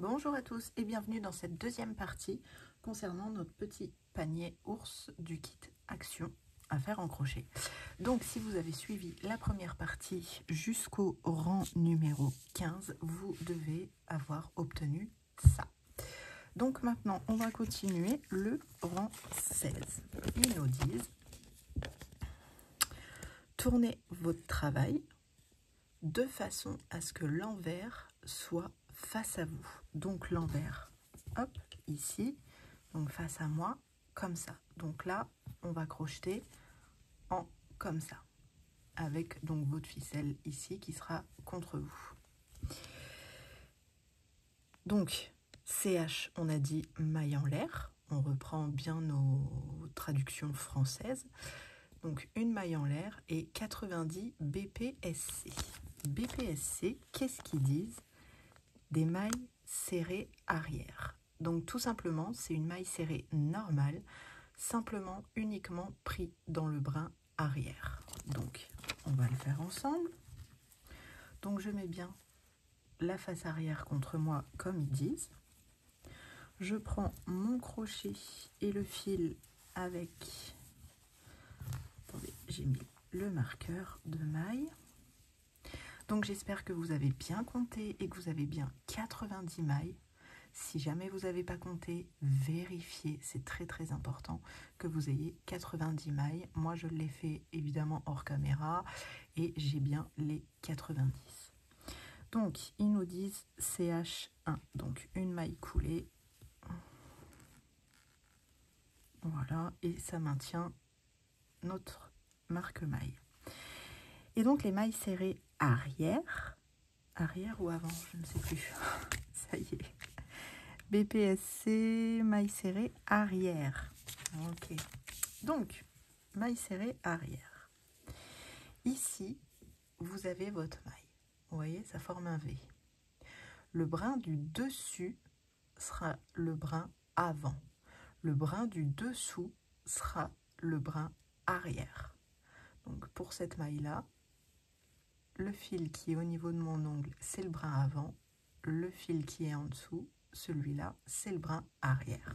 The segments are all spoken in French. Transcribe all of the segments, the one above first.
Bonjour à tous et bienvenue dans cette deuxième partie concernant notre petit panier ours du kit Action à faire en crochet. Donc si vous avez suivi la première partie jusqu'au rang numéro 15, vous devez avoir obtenu ça. Donc maintenant on va continuer le rang 16. Ils nous disent tournez votre travail de façon à ce que l'envers soit face à vous. Donc l'envers, hop, ici, donc face à moi, comme ça. Donc là, on va crocheter en comme ça, avec donc votre ficelle ici qui sera contre vous. Donc, CH, on a dit maille en l'air. On reprend bien nos traductions françaises. Donc, une maille en l'air et 90 BPSC. BPSC, qu'est-ce qu'ils disent? Des mailles serrées arrière. Donc tout simplement, c'est une maille serrée normale, simplement uniquement pris dans le brin arrière. Donc on va le faire ensemble. Donc je mets bien la face arrière contre moi comme ils disent. Je prends mon crochet et le fil avec, attendez, j'ai mis le marqueur de maille. Donc j'espère que vous avez bien compté et que vous avez bien 90 mailles. Si jamais vous n'avez pas compté, vérifiez, c'est très important que vous ayez 90 mailles. Moi je l'ai fait évidemment hors caméra et j'ai bien les 90. Donc ils nous disent CH1, donc une maille coulée. Voilà, et ça maintient notre marque maille. Et donc les mailles serrées arrière ou avant, je ne sais plus, ça y est. BPSC, maille serrée arrière. Ok. Donc, maille serrée arrière. Ici, vous avez votre maille. Vous voyez, ça forme un V. Le brin du dessus sera le brin avant. Le brin du dessous sera le brin arrière. Donc, pour cette maille-là, le fil qui est au niveau de mon ongle, c'est le brin avant. Le fil qui est en dessous, celui-là, c'est le brin arrière.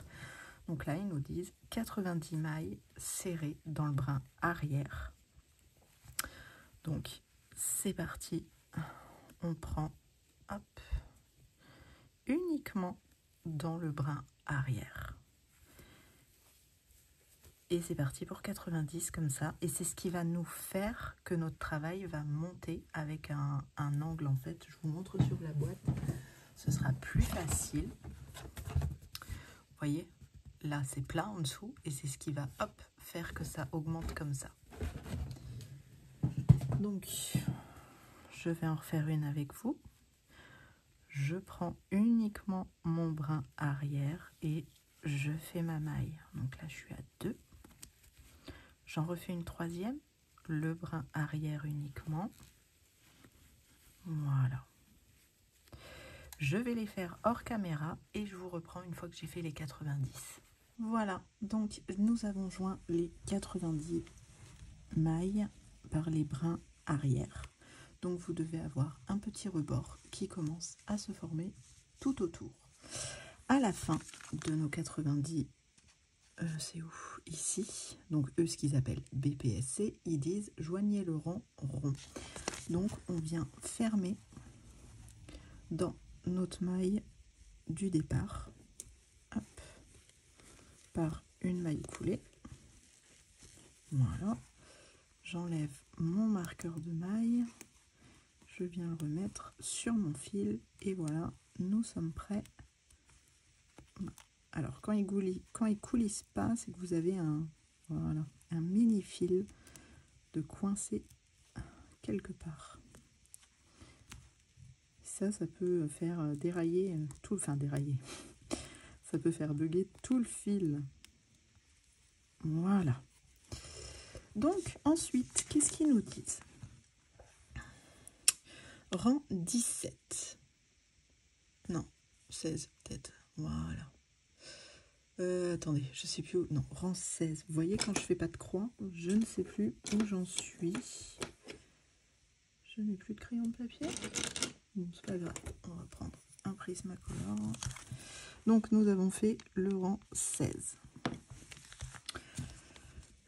Donc là, ils nous disent 90 mailles serrées dans le brin arrière. Donc, c'est parti. On prend, hop, uniquement dans le brin arrière. Et c'est parti pour 90 comme ça. Et c'est ce qui va nous faire que notre travail va monter avec un angle. En fait, je vous montre sur la boîte. Ce sera plus facile. Vous voyez, là c'est plat en dessous et c'est ce qui va hop faire que ça augmente comme ça. Donc je vais en refaire une avec vous. Je prends uniquement mon brin arrière et je fais ma maille. Donc là je suis à 2. J'en refais une troisième, le brin arrière uniquement. Voilà. Je vais les faire hors caméra et je vous reprends une fois que j'ai fait les 90. Voilà, donc nous avons joint les 90 mailles par les brins arrière. Donc vous devez avoir un petit rebord qui commence à se former tout autour. À la fin de nos 90, c'est où? Ici. Donc eux, ce qu'ils appellent BPSC, ils disent joignez le rang rond. Donc on vient fermer dans notre maille du départ. Hop, par une maille coulée. Voilà. J'enlève mon marqueur de maille. Je viens le remettre sur mon fil. Et voilà, nous sommes prêts. Alors, quand il coulisse pas, c'est que vous avez un mini fil de coincé quelque part. Ça peut faire dérailler tout, enfin dérailler. Ça peut faire bugger tout le fil. Voilà. Donc, ensuite, qu'est-ce qu'ils nous disent? Rang 17. Non, 16 peut-être. Voilà. Attendez, je sais plus où. Non, rang 16. Vous voyez, quand je fais pas de croix, je ne sais plus où j'en suis. Je n'ai plus de crayon de papier. Bon, c'est pas grave. On va prendre un Prismacolor. Donc nous avons fait le rang 16.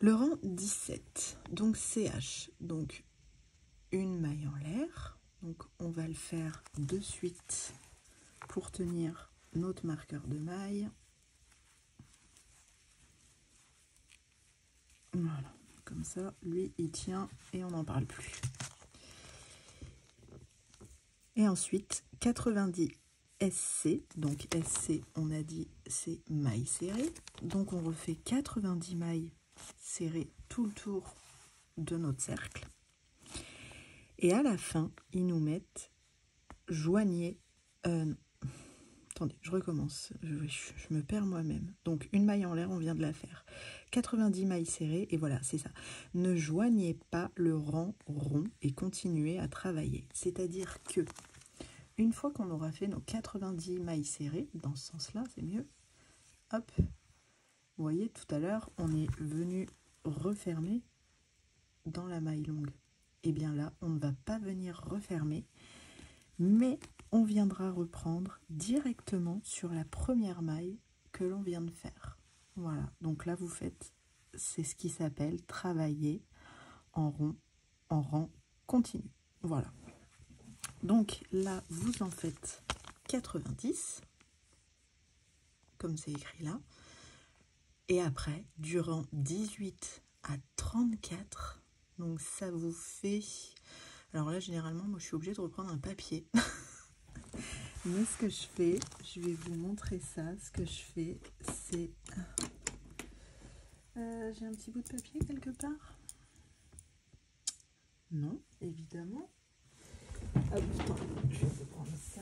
Le rang 17, donc CH, donc une maille en l'air. Donc on va le faire de suite pour tenir notre marqueur de maille. Voilà, comme ça, lui il tient et on n'en parle plus. Et ensuite 90 SC, donc SC on a dit c'est maille serrée. Donc on refait 90 mailles serrées tout le tour de notre cercle. Et à la fin, ils nous mettent joignez. Attendez, je recommence. Je me perds moi-même. Donc, une maille en l'air, on vient de la faire. 90 mailles serrées, et voilà, c'est ça. Ne joignez pas le rang rond et continuez à travailler. C'est-à-dire que, une fois qu'on aura fait nos 90 mailles serrées, dans ce sens-là, c'est mieux. Hop. Vous voyez, tout à l'heure, on est venu refermer dans la maille longue. Et bien là, on ne va pas venir refermer, mais on viendra reprendre directement sur la première maille que l'on vient de faire. Voilà, donc là vous faites, c'est ce qui s'appelle travailler en rond, en rang continu. Voilà. Donc là, vous en faites 90, comme c'est écrit là. Et après, du rang 18 à 34, donc ça vous fait... Alors là, généralement, moi, je suis obligée de reprendre un papier. Mais ce que je fais, je vais vous montrer ça. Ce que je fais, c'est... j'ai un petit bout de papier quelque part? Non, évidemment. Hop, attends, je vais vous prendre ça.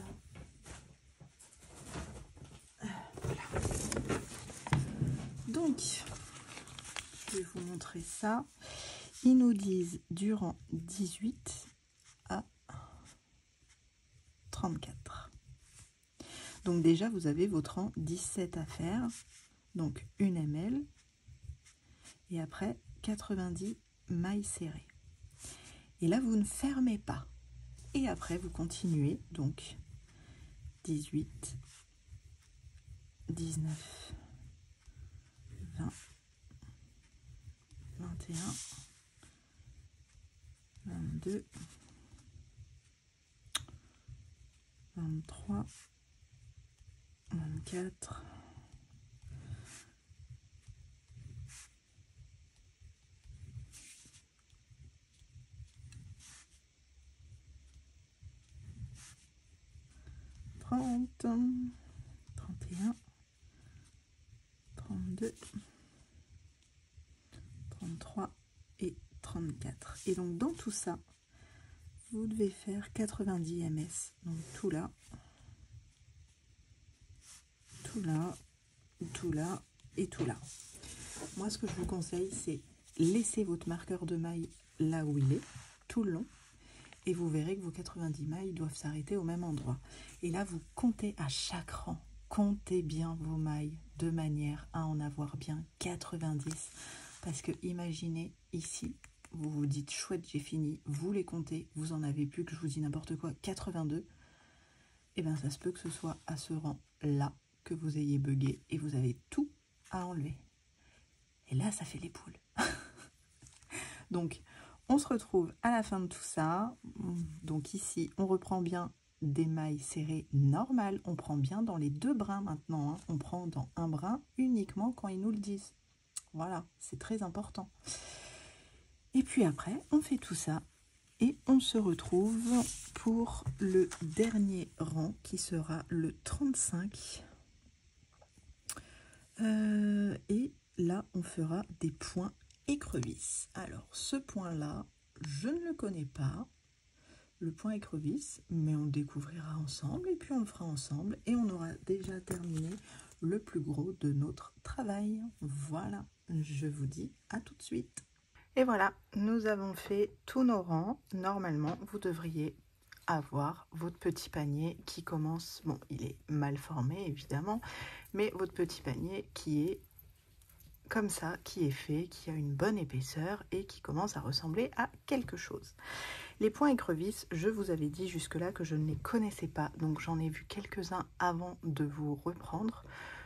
Voilà. Donc, je vais vous montrer ça. Ils nous disent durant 18 à 34. Donc déjà, vous avez votre rang 17 à faire. Donc une ML. Et après, 90 mailles serrées. Et là, vous ne fermez pas. Et après, vous continuez. Donc 18, 19, 20, 21, 22, 23, 24, 30, 31, 32, 33 et 34. Et donc dans tout ça, vous devez faire 90 ms. Donc tout là, tout là, tout là et tout là. Moi, ce que je vous conseille, c'est laisser votre marqueur de maille là où il est, tout le long. Et vous verrez que vos 90 mailles doivent s'arrêter au même endroit. Et là, vous comptez à chaque rang. Comptez bien vos mailles de manière à en avoir bien 90. Parce que imaginez ici, vous vous dites chouette, j'ai fini. Vous les comptez, vous en avez plus, que je vous dis n'importe quoi, 82. Et bien ça se peut que ce soit à ce rang-là que vous ayez bugué et vous avez tout à enlever. Et là, ça fait les poules. Donc, on se retrouve à la fin de tout ça. Donc ici, on reprend bien des mailles serrées normales. On prend bien dans les deux brins maintenant. Hein. On prend dans un brin uniquement quand ils nous le disent. Voilà, c'est très important. Et puis après, on fait tout ça. Et on se retrouve pour le dernier rang qui sera le 35. Et là, on fera des points écrevisse. Alors, ce point-là, je ne le connais pas, le point écrevisse, mais on le découvrira ensemble et puis on le fera ensemble et on aura déjà terminé le plus gros de notre travail. Voilà, je vous dis à tout de suite. Et voilà, nous avons fait tous nos rangs. Normalement, vous devriez avoir votre petit panier qui commence, bon, il est mal formé évidemment, mais votre petit panier qui est comme ça, qui est fait, qui a une bonne épaisseur et qui commence à ressembler à quelque chose. Les points écrevisses, je vous avais dit jusque-là que je ne les connaissais pas, donc j'en ai vu quelques-uns avant de vous reprendre.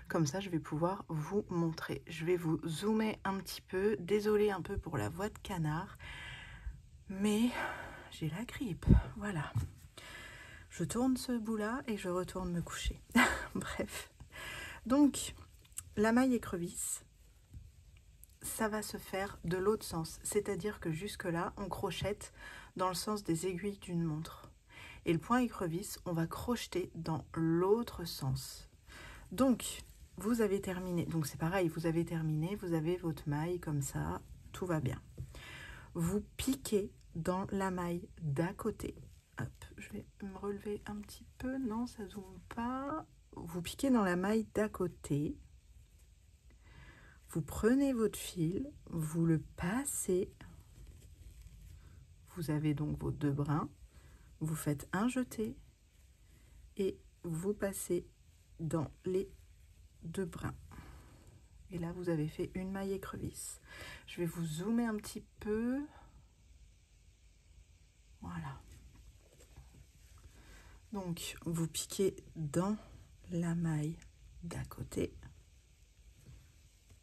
Comme ça, je vais pouvoir vous montrer. Je vais vous zoomer un petit peu. Désolée un peu pour la voix de canard, mais j'ai la grippe, voilà. Je tourne ce bout-là et je retourne me coucher. Bref. Donc, la maille écrevisse, ça va se faire de l'autre sens. C'est-à-dire que jusque-là, on crochette dans le sens des aiguilles d'une montre. Et le point écrevisse, on va crocheter dans l'autre sens. Donc, vous avez terminé. Donc, c'est pareil, vous avez terminé, vous avez votre maille comme ça, tout va bien. Vous piquez dans la maille d'à côté. Hop, je vais me relever un petit peu. Non, ça zoome pas. Vous piquez dans la maille d'à côté. Vous prenez votre fil, vous le passez. Vous avez donc vos 2 brins. Vous faites un jeté et vous passez dans les 2 brins. Et là, vous avez fait une maille écrevisse. Je vais vous zoomer un petit peu. Voilà. Donc, vous piquez dans la maille d'à côté.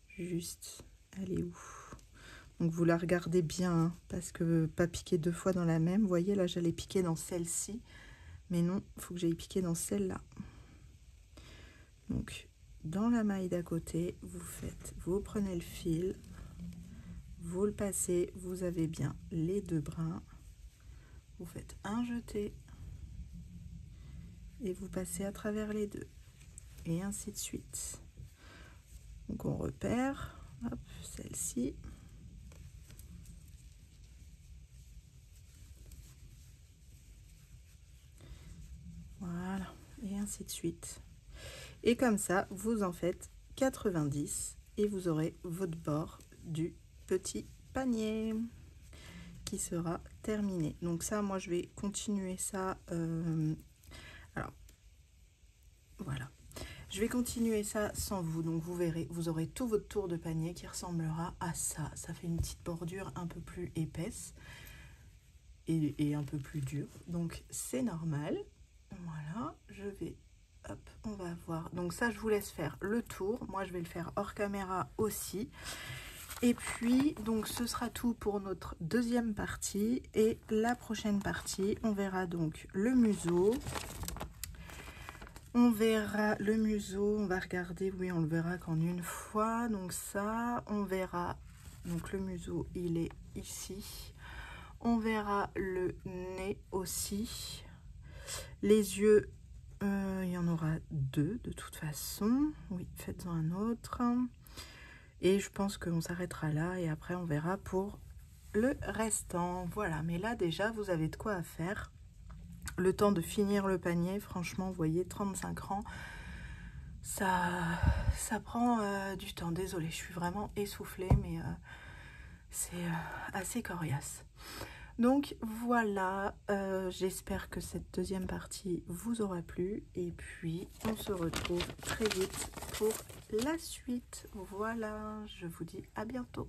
Juste, elle est où? Donc, vous la regardez bien, hein, parce que pas piquer 2 fois dans la même. Vous voyez, là, j'allais piquer dans celle-ci. Mais non, il faut que j'aille piquer dans celle-là. Donc, dans la maille d'à côté, vous prenez le fil, vous le passez, vous avez bien les 2 brins. Vous faites un jeté et vous passez à travers les 2 et ainsi de suite. Donc on repère, hop, celle-ci. Voilà, et ainsi de suite. Et comme ça, vous en faites 90 et vous aurez votre bord du petit panier qui sera terminé. Donc ça, moi, je vais continuer ça. Alors, voilà. Je vais continuer ça sans vous. Donc, vous verrez, vous aurez tout votre tour de panier qui ressemblera à ça. Ça fait une petite bordure un peu plus épaisse et un peu plus dure. Donc, c'est normal. Voilà, je vais... Hop, on va voir. Donc ça, je vous laisse faire le tour. Moi, je vais le faire hors caméra aussi. Et puis, donc, ce sera tout pour notre deuxième partie. Et la prochaine partie, on verra donc le museau. On verra le museau, on va regarder, oui, on le verra qu'en une fois. Donc ça, on verra, donc le museau, il est ici. On verra le nez aussi. Les yeux, il y en aura 2 de toute façon. Oui, faites-en un autre. Et je pense qu'on s'arrêtera là et après on verra pour le restant. Voilà, mais là déjà vous avez de quoi faire. Le temps de finir le panier, franchement, vous voyez, 35 rangs, ça prend du temps. Désolée, je suis vraiment essoufflée, mais c'est assez coriace. Donc voilà, j'espère que cette deuxième partie vous aura plu et puis on se retrouve très vite pour la suite. Voilà, je vous dis à bientôt.